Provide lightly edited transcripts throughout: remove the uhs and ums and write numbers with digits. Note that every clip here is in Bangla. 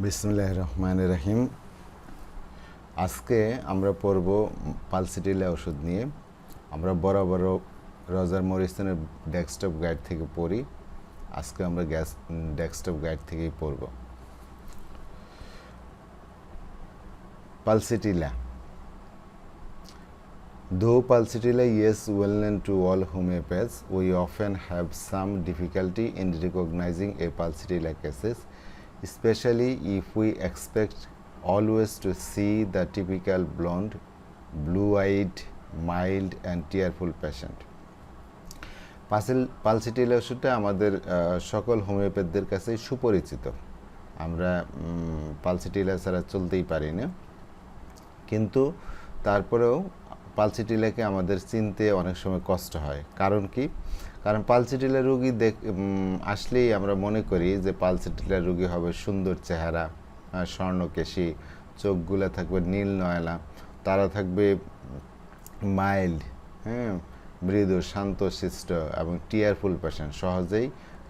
বিসমিল্লাহির রহমানির রহিম। আজকে আমরা পড়ব পালসিটিলা ওষুধ নিয়ে। আমরা বরাবর রজার মরিসনের ডেস্কটপ গাইড থেকে পড়ি। আজকে আমরা ডেস্কটপ গাইড থেকেই পড়ব। Pulsatilla. Though Pulsatilla is well known to all homeopaths, we often have some difficulty in recognizing a Pulsatilla cases, especially if we expect always to see the typical blonde, blue-eyed, mild and tearful patient. Pulsatilla ওষুধটা আমাদের সকল হোমিওপ্যাথদের কাছে সুপরিচিত। আমরা পালসিটিলা ছাড়া চলতেই পারি না, কিন্তু তারপরেও পালসিটিলাকে আমাদের চিনতে অনেক সময় কষ্ট হয়। কারণ কি? কারণ পালসিটিলা রোগী আসলেই আমরা মনে করি যে পালসিটিলা রোগী হবে সুন্দর চেহারা, স্বর্ণকেশী, চোখগুলো থাকবে নীল নয়লা, তারা থাকবে মাইল্ড, মৃদু, শান্তশিষ্ট এবং টিয়ারফুল পেশেন্ট, সহজেই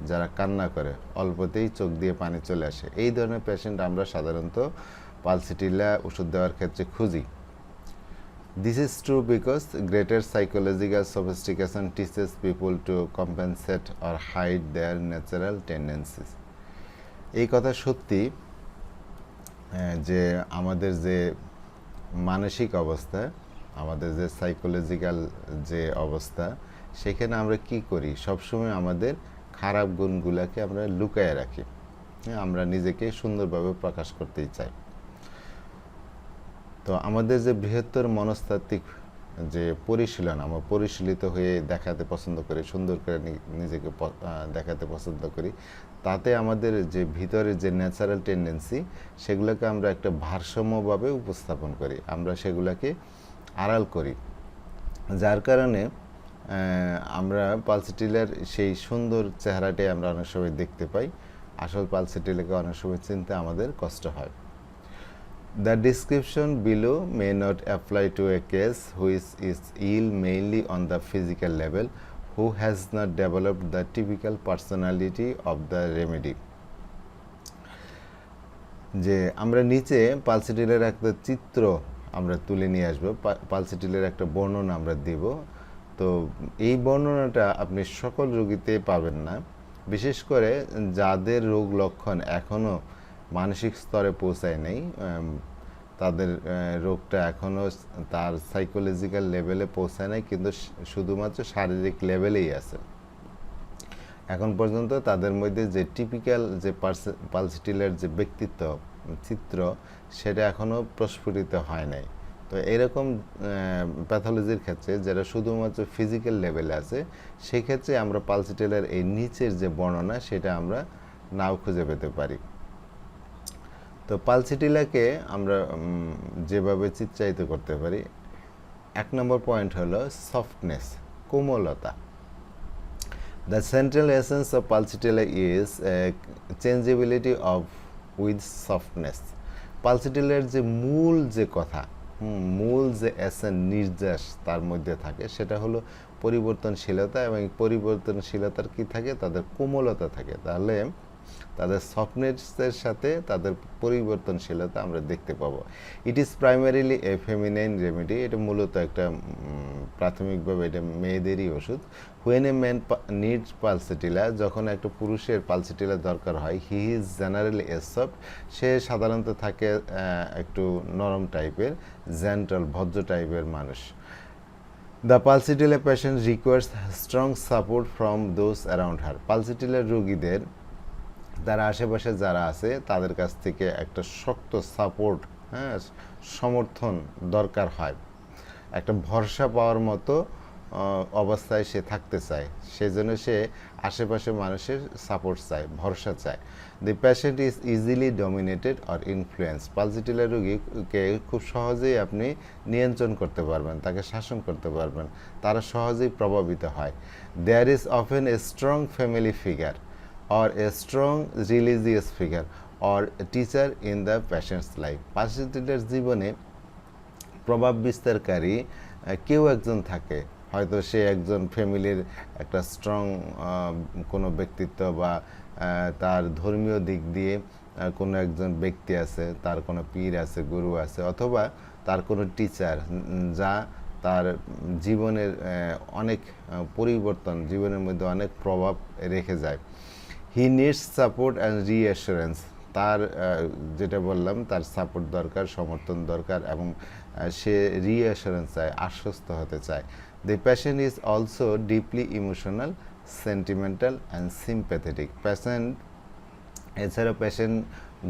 যারা কান্না করে, অল্পতেই চোখ দিয়ে পানি চলে আসে। এই ধরনের পেশেন্ট আমরা সাধারণত পালসিটিলা ওষুধ দেওয়ার ক্ষেত্রে খুঁজি। This is true because greater psychological sophistication teaches people to compensate or hide their natural tendencies. এই কথা সত্যি যে আমাদের যে মানসিক অবস্থা, আমাদের যে সাইকোলজিক্যাল যে অবস্থা, সেখানে আমরা কি করি? সবসময় আমাদের খারাপ গুণগুলোকে আমরা লুকায়ে রাখি। আমরা নিজেকে সুন্দরভাবে প্রকাশ করতেই চাই। তো আমাদের যে বৃহত্তর মনস্তাত্ত্বিক যে পরিশীলন, আমরা পরিশীলিত হয়ে দেখাতে পছন্দ করি, সুন্দর করে নিজেকে দেখাতে পছন্দ করি, তাতে আমাদের যে ভিতরের যে ন্যাচারাল টেন্ডেন্সি, সেগুলোকে আমরা একটা ভারসাম্যভাবে উপস্থাপন করি, আমরা সেগুলোকে আড়াল করি, যার কারণে আমরা পালসিটিলার সেই সুন্দর চেহারাটাই আমরা অনেক সময় দেখতে পাই। আসল পালসিটিলাকে অনেক সময় চিনতে আমাদের কষ্ট হয়। The description below may not apply to a case which is ill mainly on the physical level, who has not developed the typical personality of the remedy. যে আমরা নিচে পালসিটিলার একটা চিত্র আমরা তুলে নিয়ে আসবো, পালসিটিলার একটা বর্ণনা আমরা দিব। তো এই বর্ণনাটা আপনি সকল রোগীতে পাবেন না, বিশেষ করে যাদের রোগ লক্ষণ এখনও মানসিক স্তরে পৌঁছায় নেই, তাদের রোগটা এখনও তার সাইকোলজিক্যাল লেভেলে পৌঁছায় নাই, কিন্তু শুধুমাত্র শারীরিক লেভেলেই আছে। এখন পর্যন্ত তাদের মধ্যে যে টিপিক্যাল যে পালসিটিলার যে ব্যক্তিত্ব চিত্র, সেটা এখনও প্রস্ফুটিত হয় নাই। তো এরকম প্যাথোলজির ক্ষেত্রে যারা শুধুমাত্র ফিজিক্যাল লেভেলে আছে, সেই ক্ষেত্রে আমরা পালসিটিলার এই নিচের যে বর্ণনা, সেটা আমরা নাও খুঁজে পেতে পারি। তো পালসিটিলাকে আমরা যেভাবে চিত্রায়িত করতে পারি, 1 নম্বর পয়েন্ট হলো সফটনেস, কোমলতা। The central essence of Pulsatilla is changeability of with softness. পালসিটিলার যে মূল যে কথা, মূল যে এসেন্স, নির্যাস তার মধ্যে থাকে, সেটা হলো পরিবর্তনশীলতা, এবং পরিবর্তনশীলতার কি থাকে? তাদের কোমলতা থাকে। তাহলে তাদের সফটনেসের সাথে তাদের পরিবর্তনশীলতা আমরা দেখতে পাবো। It is primarily a feminine remedy. এটা মূলত একটা প্রাথমিকভাবে এটা মেয়েদেরই ওষুধ। When a man needs Pulsatilla, যখন একটা পুরুষের পালসিটিলা দরকার হয়, he is generally a soft, সে সাধারণত থাকে একটু নরম টাইপের, জেন্টাল, ভদ্র টাইপের মানুষ। The Pulsatilla patient requires strong support from those around her. পালসিটিলার রোগীদের তারা আশেপাশে যারা আছে তাদের কাছ থেকে একটা শক্ত সাপোর্ট, সমর্থন দরকার হয়। একটা ভরসা পাওয়ার মতো অবস্থায় সে থাকতে চায়, সেজন্য সে আশেপাশে মানুষের সাপোর্ট চায়, ভরসা চায়। দি patient is easily dominated or influence. Pulsatilla রোগীকে খুব সহজেই আপনি নিয়ন্ত্রণ করতে পারবেন, তাকে শাসন করতে পারবেন, তারা সহজেই প্রভাবিত হয়। There is often a strong family figure or a strong religious figure or a teacher in the patient's life. পালসিটিলার জীবনে প্রভাব বিস্তারকারী কেউ একজন থাকে, হয়তো সে একজন ফ্যামিলির একটা স্ট্রং কোনো ব্যক্তিত্ব, বা তার ধর্মীয় দিক দিয়ে কোনো একজন ব্যক্তি আছে, তার কোনো পীর আছে, গুরু আছে, অথবা তার কোনো টিচার যা তার জীবনের অনেক পরিবর্তন, জীবনের মধ্যে অনেক প্রভাব রেখে যায়। হি নিডস সাপোর্ট অ্যান্ড রিঅ্যাসুরেন্স, তার যেটা বললাম, তার সাপোর্ট দরকার, সমর্থন দরকার, এবং সে রিঅ্যাসুরেন্স চায়, আশ্বস্ত হতে চায়। The patient is also deeply emotional, sentimental and sympathetic. এছাড়া পেশেন্ট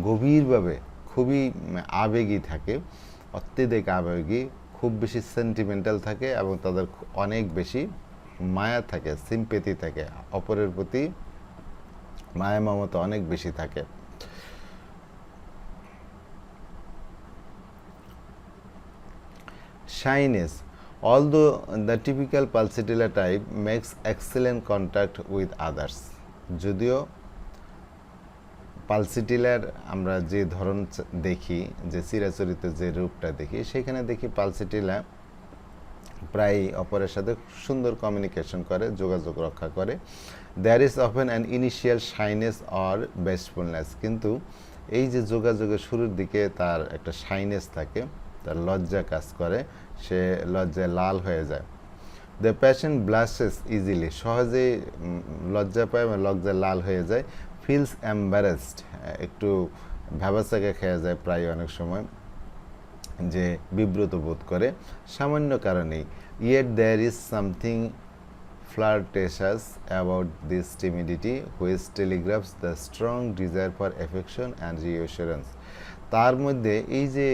গভীরভাবে খুবই আবেগী থাকে, অত্যধিক আবেগী, খুব বেশি সেন্টিমেন্টাল থাকে, এবং তাদের অনেক বেশি মায়া থাকে, সিম্পেথি থাকে, অপরের প্রতি মায়া মমতা অনেক বেশি থাকে। Shyness. Although the typical pulsatilla type makes excellent contact with others, যদিও পালসিটিলার আমরা যে ধরন দেখি, যে চিরাচরিত যে রূপটা দেখি, সেখানে দেখি পালসিটিলা প্রায় অপরের সাথে সুন্দর কমিউনিকেশন করে, যোগাযোগ রক্ষা করে। There is often an initial shyness or bashfulness, কিন্তু এই যে যোগাযোগের শুরুর দিকে তার একটা শাইনেস থাকে, তার লজ্জা কাজ করে, সে লজ্জায় লাল হয়ে যায়। দ্য পেশেন্ট ব্লাশেস ইজিলি, সহজেই লজ্জা পায় এবং লজ্জায় লাল হয়ে যায়। ফিলস এম্বারেসড, একটু ভ্যাবাচাকা খেয়ে যায় প্রায় অনেক সময়, যে বিব্রত বোধ করে সামান্য কারণেই। Yet there is something flirtatious about this timidity which telegraphs the strong desire for affection and reassurance. তার মধ্যে এই যে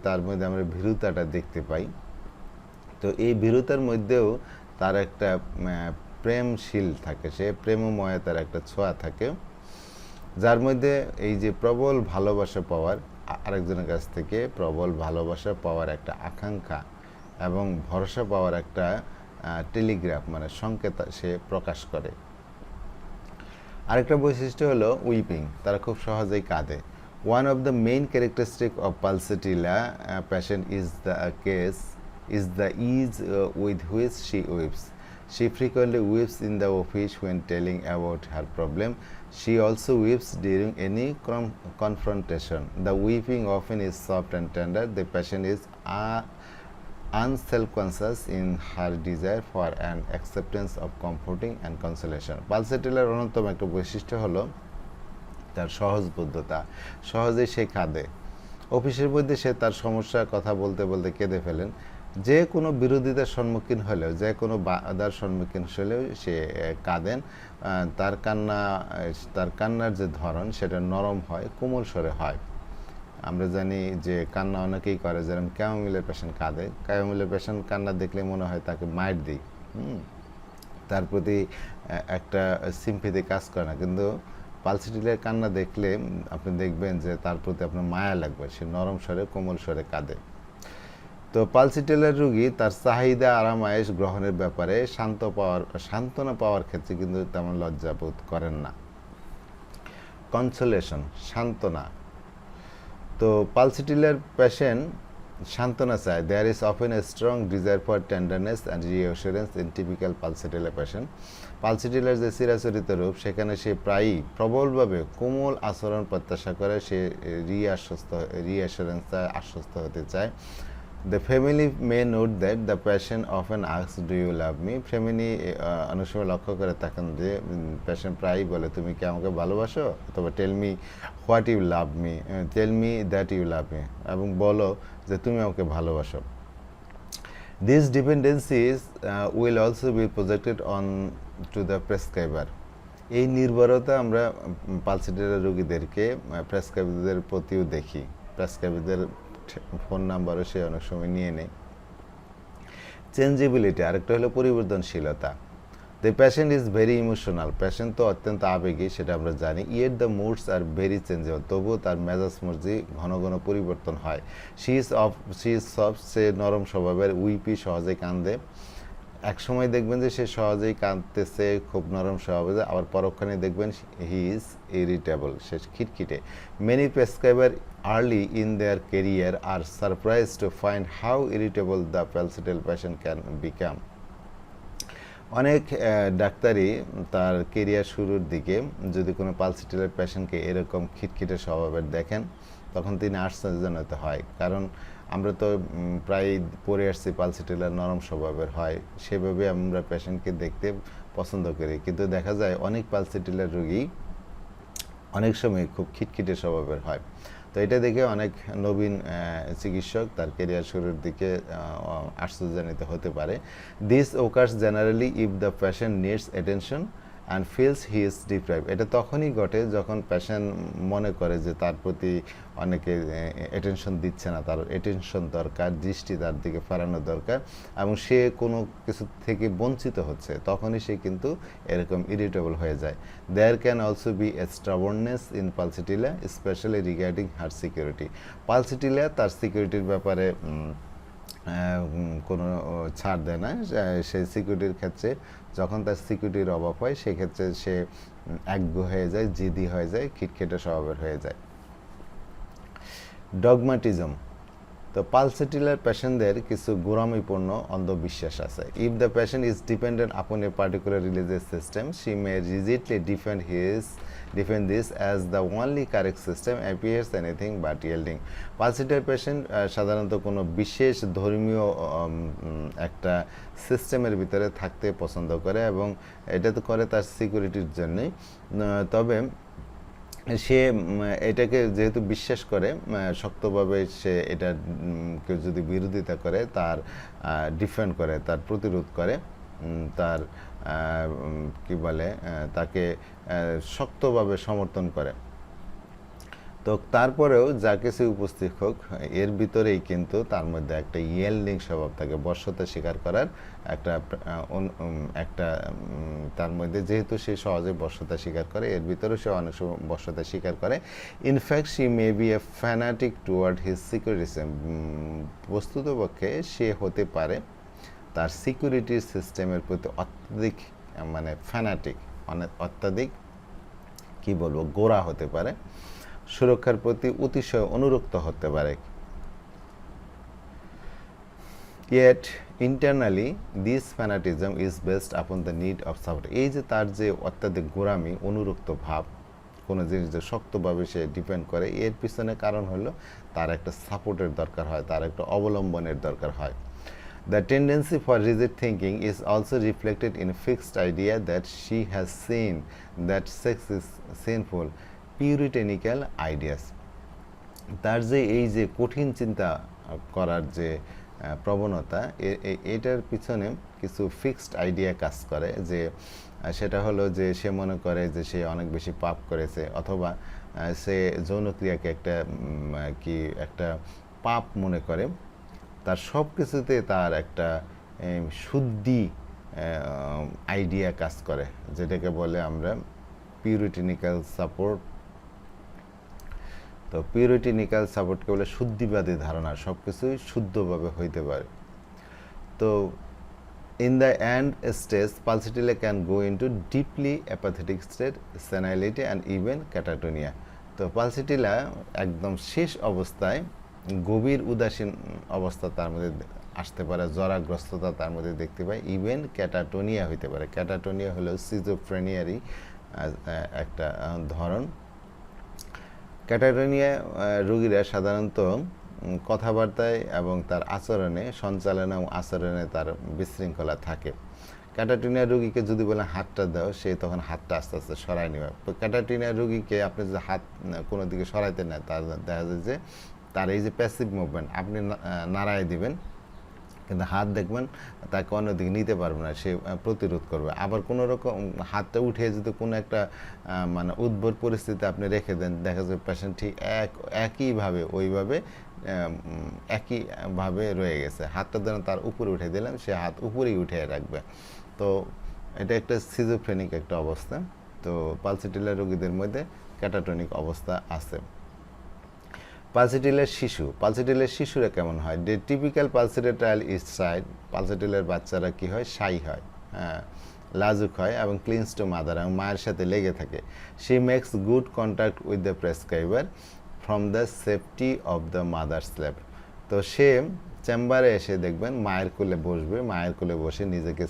তার মধ্যে আমরা ভীরুতাটা দেখতে পাই, তো এই ভীরুতার মধ্যেও তার একটা প্রেমশীল থাকে, সে প্রেমময়, তার একটা ছোঁয়া থাকে, যার মধ্যে এই যে প্রবল ভালোবাসা পাওয়ার, আরেকজনের কাছ থেকে প্রবল ভালোবাসা পাওয়ার একটা আকাঙ্ক্ষা এবং ভরসা পাওয়ার একটা টেলিগ্রাফ মানে সংকেত সে প্রকাশ করে। আরেকটা বৈশিষ্ট্য হলো উইপিং, তারা খুব সহজেই কাঁদে। One of the main characteristic of pulsatilla patient is the is with which she weeps. She frequently weeps in the office when telling about her problem. She also weeps during any confrontation. The weeping often is soft and tender. The patient is unself-conscious in her desire for an acceptance of comforting and consolation. পালসিটিলার অন্যতম একটা বৈশিষ্ট্য হলো তার সহজবোধ্যতা, সহজেই সে কাঁদে। অফিসের মধ্যে সে তার সমস্যার কথা বলতে বলতে কেঁদে ফেলেন। যে কোনো বিরোধিতার সম্মুখীন হলেও, যে কোনো বাধার সম্মুখীন হলেও সে কাঁদেন। তার কান্নার যে ধরন সেটা নরম হয়, কোমল স্বরে হয়। আমরা জানি যে কান্না অনেকেই করে, যেরকম ক্যামোমিলের পেশেন্ট কাঁদে, ক্যামোমিলের পেশেন্ট কান্না দেখলে মনে হয় তাকে মাইর দিই, তার প্রতি একটা সিম্পেথি কাজ করে না, কিন্তু পালসিটিলার কান্না দেখলে আপনি দেখবেন যে তার প্রতি আপনার মায়া লাগবে, সে নরম স্বরে, কোমল স্বরে কাঁদে। তো পালসিটিলার রোগী তার চাহিদা আরামায়েশ গ্রহণের ব্যাপারে সান্ত্বনা পাওয়ার ক্ষেত্রে কিন্তু তেমন লজ্জাবোধ করেন না। কনসোলেশন, সান্ত্বনা। তো পালসিটিলার পেশেন্ট সান্ত্বনা চায়। There is often a strong desire for tenderness and reassurance in typical পালসিটিলার পেশেন্ট। পালসিটিলার যে চিরাচরিত রূপ, সেখানে সে প্রায়ই প্রবলভাবে কোমল আচরণ প্রত্যাশা করে, সে রিঅ্যাসুরেন্স চায়, আশ্বস্ত হতে চায়। The family may note that the patient often asks, "Do you love me?" Family অনেক সময় লক্ষ্য করে থাকেন যে পেশেন্ট প্রায়ই বলে, তুমি কি আমাকে ভালোবাসো, অথবা tell me what you love me, tell me that you love me, এবং বলো যে তুমি আমাকে ভালোবাসো। These dependencies will also be projected on to the prescriber. এই নির্ভরতা আমরা পালসিটিলার রোগীদেরকে প্রেসক্রাইবারদের প্রতিও দেখি। প্রেসক্রাইবারদের ফোন নাম্বারও সে অনেক সময় নিয়ে নেয়। চেঞ্জেবিলিটি, আরেকটা হলো পরিবর্তনশীলতা। The patient is very emotional, patient তো অত্যন্ত আবেগী, সেটা আমরা জানি। Yet the moods are very changeable, তবুও তার মেজাজ মর্জি ঘন ঘন পরিবর্তন হয়। শি ইজ সফট, সে নরম স্বভাবের। উইপি, সহজেই কান্দে। এক সময় দেখবেন যে সে সহজেই কাঁদতেছে, খুব নরম স্বভাবে, আবার পরক্ষণে দেখবেন হি ইজ ইরিটেবল, সে খিটখিটে। Many prescriber early in their career are surprised to find how irritable the palsitil patient can become. অনেক ডাক্তারই তার কেরিয়ার শুরুর দিকে যদি কোনো পালসিটিলের পেশেন্টকে এরকম খিটখিটে স্বভাবের দেখেন, তখন তিনি আশ্চর্যজনিত হয়। কারণ আমরা তো প্রায় পড়ে আসছি পালসিটিলার নরম স্বভাবের হয়, সেভাবে আমরা পেশেন্টকে দেখতে পছন্দ করি। কিন্তু দেখা যায় অনেক পালসিটিলার রোগী অনেক সময় খুব খিটখিটে স্বভাবের হয়। তো এটা দেখে অনেক নবীন চিকিৎসক তার কেরিয়ার শুরুর দিকে আশ্চর্যান্বিত হতে পারে। This occurs generally if the patient needs attention and feels he is deprived. এটা তখনই ঘটে যখন পেশেন্ট মনে করে যে তার প্রতি অনেকে অ্যাটেনশন দিচ্ছে না, তার অ্যাটেনশন দরকার, দৃষ্টি তার দিকে ফেরানো দরকার, এবং সে কোনো কিছু থেকে বঞ্চিত হচ্ছে, তখনই সে কিন্তু এরকম ইরিটেবল হয়ে যায়। There can also be a stubbornness in Pulsatilla specially regarding her security. পালসিটিলা তার সিকিউরিটির ব্যাপারে কোনো ছাড় দেয় না। সেই সিকিউরিটির ক্ষেত্রে যখন তার সিকিউরিটির অভাব হয়, সেক্ষেত্রে সে একগু হয়ে যায়, জিদি হয়ে যায়, খিটখিটে স্বভাবের হয়ে যায়। ডগমাটিজম। তো পালসিটিলার পেশেন্টদের কিছু গোঁড়ামিপূর্ণ অন্ধবিশ্বাস আছে। If the patient is dependent upon a particular religious system, she may rigidly defend this as the only correct system appears anything but yielding. পালসিটিলার পেশেন্ট সাধারণত কোনো বিশেষ ধর্মীয় একটা সিস্টেমের ভিতরে থাকতে পছন্দ করে, এবং এটা তো করে তার সিকিউরিটির জন্যই। তবে সে এটাকে যেহেতু বিশ্বাস করে, শক্তভাবে সে এটা কেউ যদি বিরোধিতা করে, তার ডিফেন্ড করে, তার প্রতিরোধ করে, তার কি বলে, তাকে শক্তভাবে সমর্থন করে। তো তারপরেও যা কিছু উপস্থিত হোক, এর ভিতরেই কিন্তু তার মধ্যে একটা ইয়েল্ডিং স্বভাব থাকে, বশ্যতা স্বীকার করার একটা তার মধ্যে, যেহেতু সে সহজে বশ্যতা স্বীকার করে, এর ভিতরেও সে অনেক সময় বশ্যতা স্বীকার করে। In fact she may be a fanatic toward his securitism. বস্তুতপক্ষে সে হতে পারে তার সিকিউরিটির সিস্টেমের প্রতি অত্যধিক, মানে ফ্যানাটিক, অনেক অত্যাধিক কি বলবো, গোঁড়া হতে পারে, সুরক্ষার প্রতি অতিশয় অনুরক্ত হতে পারে। Yet internally this fanatism is based upon the need of support. এই যে তার যে অত্যাধিক গোঁড়ামি, অনুরক্ত ভাব, কোনো জিনিস যে শক্তভাবে সে ডিপেন্ড করে, এর পিছনে কারণ হলো তার একটা সাপোর্টের দরকার হয়, তার একটা অবলম্বনের দরকার হয়। The tendency for rigid thinking is also reflected in a fixed idea that she has seen that sex is sinful, puritanical ideas. তার যে এই যে কঠিন চিন্তা করার যে প্রবণতা, এটার পিছনে কিছু ফিক্সড আইডিয়া কাজ করে, যে সেটা হলো যে সে মনে করে যে সে অনেক বেশি পাপ করেছে, অথবা সে যৌনক্রিয়াকে একটা পাপ মনে করে। তার সব কিছুতে তার একটা শুদ্ধি আইডিয়া কাজ করে, যেটাকে বলে আমরা পিউরিটিনিক্যাল সাপোর্ট। তো পিউরিটিনিক্যাল সাপোর্টকে বলে শুদ্ধিবাদী ধারণা, সব কিছুই শুদ্ধভাবে হইতে পারে। তো in the end stage Pulsatilla can go into deeply apathetic state, senility and even catatonia. তো পালসিটিলা একদম শেষ অবস্থায় গভীর উদাসীন অবস্থা তার মধ্যে আসতে পারে, জরাগ্রস্ততা তার মধ্যে দেখতে পাই, ইভেন ক্যাটাটোনিয়া হইতে পারে। ক্যাটাটোনিয়া হলো সিজোফ্রেনিয়ারই একটা ধরন। ক্যাটাটোনিয়া রোগীরা সাধারণত কথাবার্তায় এবং তার আচরণে, সঞ্চালন এবং আচরণে তার বিশৃঙ্খলা থাকে। ক্যাটাটোনিয়া রোগীকে যদি বলে হাতটা দাও, সে তখন হাতটা আস্তে আস্তে সরাই নেবে। ক্যাটাটোনিয়া রোগীকে আপনি যদি হাত কোনো দিকে সরাইতে নেয়, তার দেখা যায় যে তার এই যে প্যাসিভ মুভমেন্ট, আপনি নাড়াই দিবেন, কিন্তু হাত দেখবেন তাকে অন্যদিকে নিতে পারবে না, সে প্রতিরোধ করবে। আবার কোনো রকম হাতটা উঠে যদি কোনো একটা মানে উদ্ভট পরিস্থিতি আপনি রেখে দেন, দেখা যাবে পেশেন্ট ঠিক একইভাবে ওইভাবে একইভাবে রয়ে গেছে। হাতটা ধরেন তার উপরে উঠে দিলাম, সে হাত উপরেই উঠে রাখবে। তো এটা একটা সিজোফ্রেনিক একটা অবস্থা। তো পালসিটিলা রোগীদের মধ্যে ক্যাটাটোনিক অবস্থা আছে। পালসিটিলার শিশু, পালসিটিলার শিশুরা কেমন হয়? দ্য টিপিক্যাল পালসিটিলার চাইল্ড ইজ শাই। পালসিটিলার বাচ্চারা কি হয়? শাই হয়, লাজুক হয় এবং ক্লিনস টু মাদার, এবং মায়ের সাথে লেগে থাকে। She makes good contact with the prescriber from the safety of the mother's lap. তো সে চেম্বারে এসে দেখবেন মায়ের কোলে বসবে, মায়ের কোলে বসে নিজেকে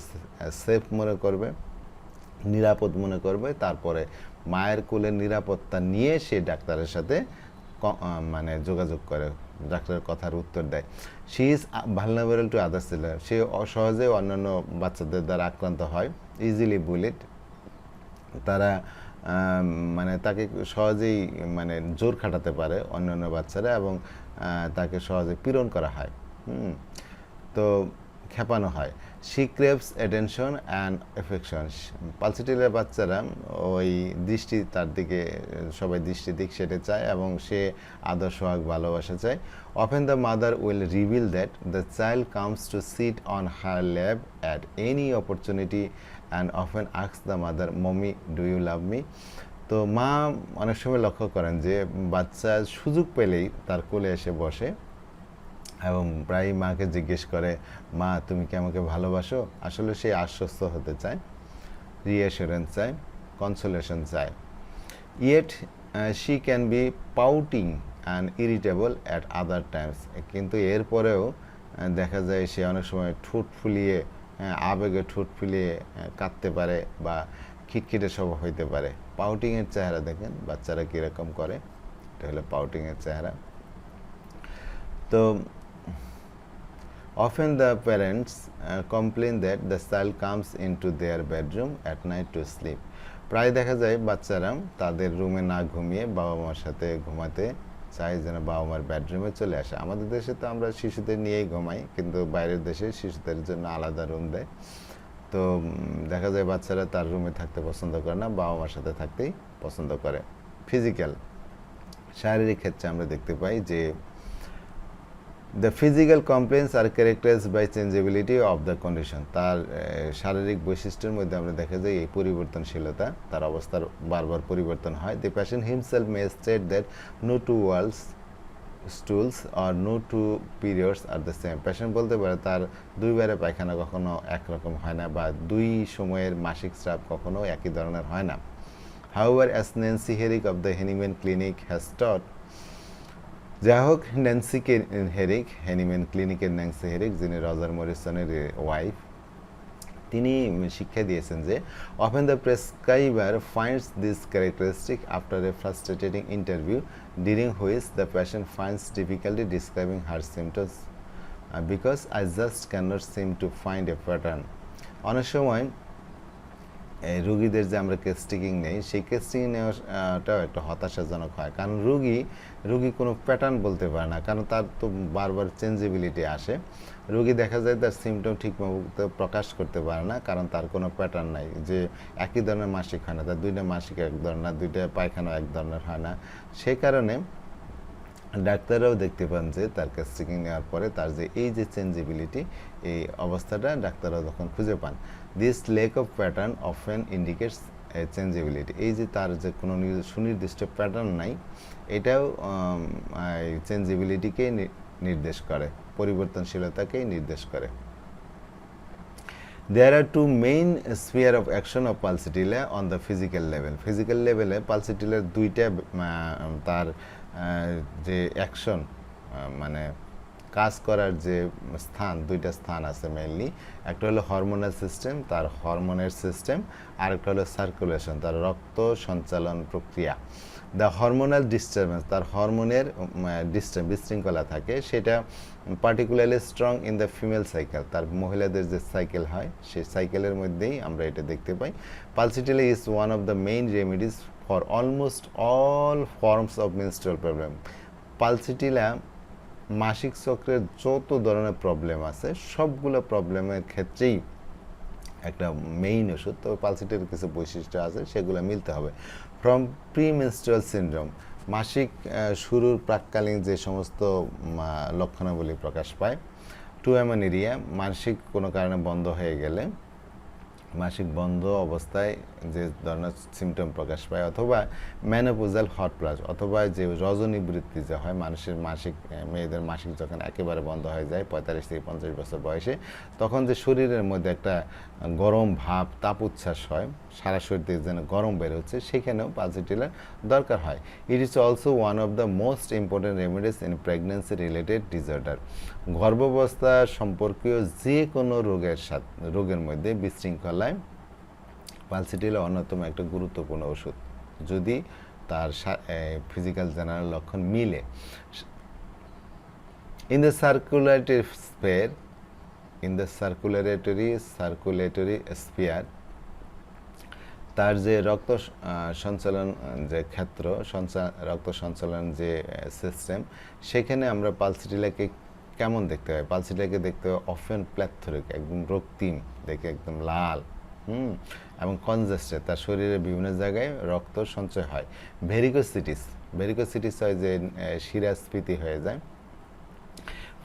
সেফ মনে করবে, নিরাপদ মনে করবে, তারপরে মায়ের কোলের নিরাপত্তা নিয়ে সে ডাক্তারের সাথে মানে যোগাযোগ করে, ডাক্তারের কথার উত্তর দেয়। She is vulnerable to others children, সে সহজে অন্যান্য বাচ্চাদের দ্বারা আক্রান্ত হয়, ইজিলি বুলিড, তারা মানে তাকে সহজেই মানে জোর খাটাতে পারে অন্যান্য বাচ্চারা, এবং তাকে সহজে পীড়ন করা হয়, তো খেপানো হয়। She craves attention and affection, পালসিটিলের বাচ্চারা ওই দৃষ্টি, তার দিকে সবাই দৃষ্টি দিক সেটা চায় এবং সে আদর সোহাগ ভালোবাসা চায়। Often the mother will reveal that the child comes to sit on her lap at any opportunity and often ask the mother, mommy do you love me. তো মা অনেক সময় লক্ষ্য করেন যে বাচ্চা সুযোগ পেলেই তার কোলে এসে বসে এবং প্রায় মাকে জিজ্ঞেস করে, মা তুমি কি আমাকে ভালোবাসো? আসলে সে আশ্বস্ত হতে চায়, রিঅ্যাসুরেন্স চায়, কনসোলেশন চায়। Yet she can be pouting and irritable at other Times, কিন্তু এরপরেও দেখা যায় সে অনেক সময় ঠোঁট ফুলিয়ে, আবেগে ঠোঁট ফুলিয়ে কাঁদতে পারে বা খিটখিটে স্বভাব হইতে পারে। পাউটিংয়ের চেহারা দেখেন বাচ্চারা কীরকম করে, এটা হলো পাউটিংয়ের চেহারা। তো often the parents complain that the child comes into their bedroom at night to sleep, প্রায় দেখা যায় বাচ্চারা তাদের রুমে না ঘুমিয়ে বাবা মার সাথে ঘুমাতে চায়, যেন বাবা মার বেডরুমে চলে আসে। আমাদের দেশে তো আমরা শিশুদের নিয়েই ঘুমাই, কিন্তু বাইরের দেশে শিশুদের জন্য আলাদা রুম দেয়। তো দেখা যায় বাচ্চারা তার রুমে থাকতে পছন্দ করে না, বাবা মার সাথে থাকতেই পছন্দ করে। ফিজিক্যাল, শারীরিক ক্ষেত্রে আমরা দেখতে পাই যে the physical complaints are characterized by changeability of the condition, তার শারীরিক বৈশিষ্ট্যের মধ্যে আমরা দেখা যায় এই পরিবর্তনশীলতা, তার অবস্থার বারবার পরিবর্তন হয়। The patient himself may state that no two walls, stools or no two periods are the same, patient বলতে পারে তার দুইবারে পায়খানা কখনো একরকম হয় না, বা দুই সময়ের মাসিক স্রাব কখনো একই ধরনের হয় না। However, as Nancy Herrick of the Hahnemann Clinic has taught, যাই হোক, ন্যান্সি হেরিক, হ্যানিম্যান ক্লিনিকের ন্যান্সি হেরিক, যিনি রজার মরিসনের ওয়াইফ, তিনি শিক্ষা দিয়েছেন যে often the prescriber finds this characteristic after a frustrating interview during which the patient finds difficulty describing her symptoms because I just can not seem to find a pattern. অনেক সময় রুগীদের যে আমরা কেস্টিকিং নেই, সেই কেস্টিকিং নেওয়াটাও একটা হতাশাজনক হয়, কারণ রুগী কোনো প্যাটার্ন বলতে পারে না, কারণ তার তো বারবার চেঞ্জেবিলিটি আসে। রুগী দেখা যায় তার সিমটম ঠিকমতো প্রকাশ করতে পারে না, কারণ তার কোনো প্যাটার্ন নাই, যে একই ধরনের মাসিক হয় না, তার দুইটা মাসিক এক ধরনের, দুইটা পায়খানা এক ধরনের হয় না। সেই কারণে ডাক্তাররাও দেখতে পান যে তার কেস্টিকিং নেওয়ার পরে তার যে এই যে চেঞ্জেবিলিটি, এই অবস্থাটা ডাক্তাররাও তখন খুঁজে পান। This lake of pattern often indicates চেঞ্জেবিলিটি, এই যে তার যে কোনো সুনির্দিষ্ট প্যাটার্ন নাই, এটাও চেঞ্জেবিলিটিকেই নির্দেশ করে, পরিবর্তনশীলতাকেই নির্দেশ করে। There are two main sphere of action of pulsatile on the physical level. Physical level এ পালসিটিলের দুইটা তার যে অ্যাকশন মানে কাজ করার যে স্থান, দুইটা স্থান আছে মেইনলি। একটা হলো হরমোনাল সিস্টেম, তার হরমোনের সিস্টেম, আর একটা হলো সার্কুলেশন, তার রক্ত সঞ্চালন প্রক্রিয়া। দ্য হরমোনাল ডিস্টারবেন্স, তার হরমোনের বিশৃঙ্খলা থাকে, সেটা particularly strong in the female cycle, তার মহিলাদের যে সাইকেল হয় সেই সাইকেলের মধ্যেই আমরা এটা দেখতে পাই। Pulsatilla is one of the main remedies for almost all forms of menstrual problem. Pulsatilla মাসিক চক্রের যত ধরনের প্রবলেম আছে সবগুলো প্রবলেমের ক্ষেত্রেই একটা মেইন ওষুধ। তবে পালসিটির কিছু বৈশিষ্ট্য আছে, সেগুলো মিলতে হবে। ফ্রম প্রিমেনস্ট্রুয়াল সিনড্রোম, মাসিক শুরুর প্রাককালীন যে সমস্ত লক্ষণাবলী প্রকাশ পায়, টু অ্যামেনেরিয়া, মানসিক কোনো কারণে বন্ধ হয়ে গেলে, মাসিক বন্ধ অবস্থায় যে ধরনের সিমটম প্রকাশ পায়, অথবা ম্যানোপোজাল হট ফ্লাশ, অথবা যে রজনী বৃত্তি যে হয় মানুষের মাসিক, মেয়েদের মাসিক যখন একেবারে বন্ধ হয়ে যায় 45 থেকে 50 বছর বয়সে, তখন যে শরীরের মধ্যে একটা গরম ভাব, তাপ উচ্ছ্বাস হয়, সারা শরীর থেকে যেন গরম বের হচ্ছে, সেখানেও পালসিটিলার দরকার হয়। It is also one of the most important remedies in pregnancy related disorder. গর্ভাবস্থা সম্পর্কীয় যে কোনো রোগের মধ্যে বিশৃঙ্খলায় পালসিটিলা অন্যতম একটা গুরুত্বপূর্ণ ওষুধ, যদি তার ফিজিক্যাল জেনারেল লক্ষণ মিলে। ইন দ্য সার্কুলেটরি স্পিয়ার, তার যে রক্ত সঞ্চালন যে ক্ষেত্র, রক্ত সঞ্চালন যে সিস্টেম, সেখানে আমরা পালসিটিলাকে কেমন দেখতে হয়? পালসিটিলাকে দেখতে হয় অফেন প্ল্যাথরিক, একদম রক্তিম, দেখে একদম লাল, এবং কনজেস্টেড, তার শরীরের বিভিন্ন জায়গায় রক্ত সঞ্চয় হয়। ভেরিকোসিটিস হয় যে শিরাস্ফীতি হয়ে যায়।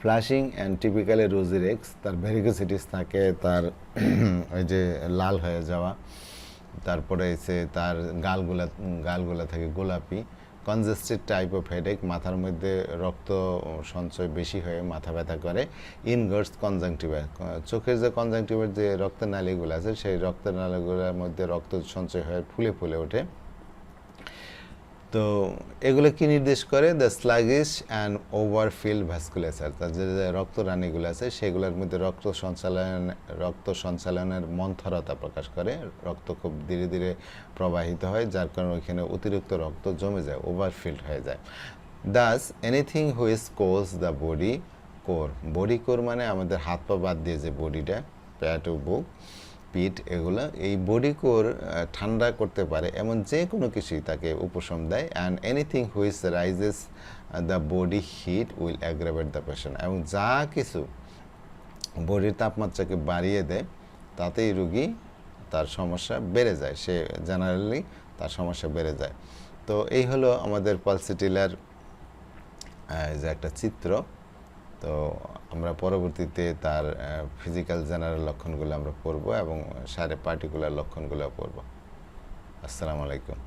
ফ্লাশিং অ্যান্ড টিপিক্যালি রোজিরেক্স, তার ভেরিকোসিটিস থাকে, তার ওই যে লাল হয়ে যাওয়া, তারপরে এসে তার গালগুলা থাকে গোলাপি। কনজেস্টেড টাইপ অফ হেডেক, মাথার মধ্যে রক্ত সঞ্চয় বেশি হয়ে মাথা ব্যথা করে। ইনভার্স কনজাংটিভা, চোখের যে কনজাংটিভার যে রক্তের নালীগুলো আছে, সেই রক্তের নালীগুলোর মধ্যে রক্ত সঞ্চয় হয়ে ফুলে ফুলে ওঠে। তো এগুলো কি নির্দেশ করে? দ্য স্লাগিশ অ্যান্ড ওভারফিল্ড ভাস্কুলেচার, তার যে রক্তরানিগুলো আছে সেগুলোর মধ্যে রক্ত সঞ্চালনের মন্থরতা প্রকাশ করে, রক্ত খুব ধীরে ধীরে প্রবাহিত হয়, যার কারণে ওইখানে অতিরিক্ত রক্ত জমে যায়, ওভারফিল্ড হয়ে যায়। Thus anything which cause the body core, body core মানে আমাদের হাত পা বাদ দিয়ে যে বডিটা, পেট ও বুক, পিঠ, এগুলো এই বডি কোর ঠান্ডা করতে পারে, এমন যে কোনো কিছুই তাকে উপশম দেয়। And anything which rises the body heat will aggravate the patient, এবং যা কিছু বডির তাপমাত্রাকে বাড়িয়ে দেয় তাতেই রুগী তার সমস্যা বেড়ে যায়, সে জেনারেলি তার সমস্যা বেড়ে যায়। তো এই হলো আমাদের পালসিটিলার যে একটা চিত্র। তো আমরা পরবর্তীতে তার ফিজিক্যাল জেনারেল লক্ষণগুলো আমরা পড়ব এবং পার্টিকুলার লক্ষণগুলো পড়ব। আসসালামু আলাইকুম।